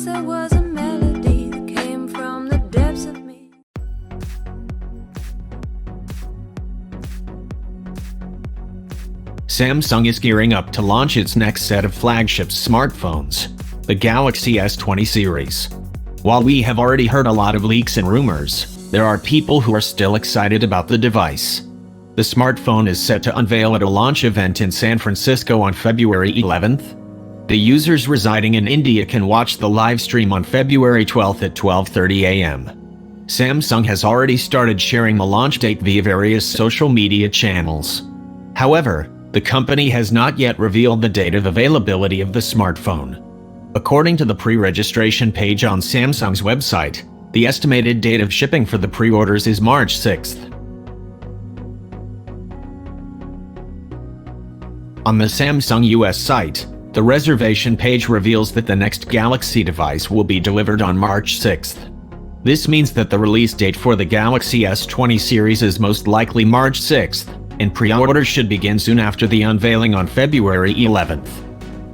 voice, there was a melody that came from the depths of me. Samsung is gearing up to launch its next set of flagship smartphones, the Galaxy S20 series. While we have already heard a lot of leaks and rumors, there are people who are still excited about the device. The smartphone is set to unveil at a launch event in San Francisco on February 11th. The users residing in India can watch the live stream on February 12th at 12:30 a.m. Samsung has already started sharing the launch date via various social media channels. However, the company has not yet revealed the date of availability of the smartphone. According to the pre-registration page on Samsung's website, the estimated date of shipping for the pre-orders is March 6th. On the Samsung US site, the reservation page reveals that the next Galaxy device will be delivered on March 6th. This means that the release date for the Galaxy S20 series is most likely March 6th, and pre-orders should begin soon after the unveiling on February 11th.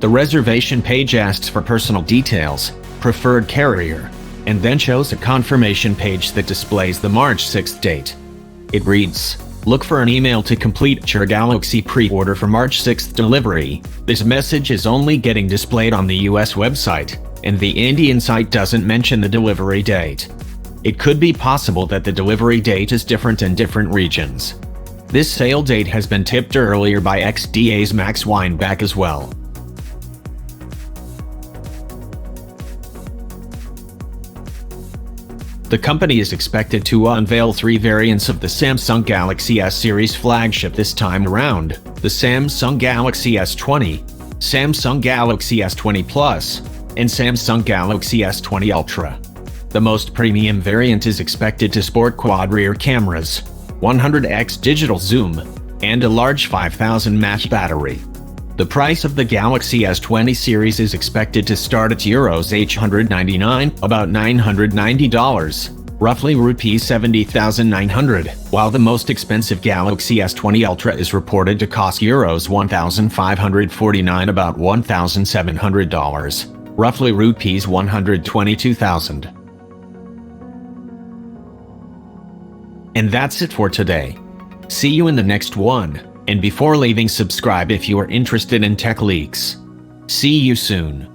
The reservation page asks for personal details, preferred carrier, and then shows a confirmation page that displays the March 6th date. It reads, "Look for an email to complete your Galaxy pre-order for March 6th delivery." This message is only getting displayed on the US website, and the Indian site doesn't mention the delivery date. It could be possible that the delivery date is different in different regions. This sale date has been tipped earlier by XDA's Max Weinbach as well. The company is expected to unveil 3 variants of the Samsung Galaxy S series flagship this time around: the Samsung Galaxy S20, Samsung Galaxy S20 Plus, and Samsung Galaxy S20 Ultra. The most premium variant is expected to sport quad rear cameras, 100x digital zoom, and a large 5000 mAh battery. The price of the Galaxy S20 series is expected to start at Euros 899, about $990, roughly Rs 70,900, while the most expensive Galaxy S20 Ultra is reported to cost Euros 1,549, about $1,700, roughly Rs 122,000. And that's it for today. See you in the next one. And before leaving, subscribe if you are interested in tech leaks. See you soon.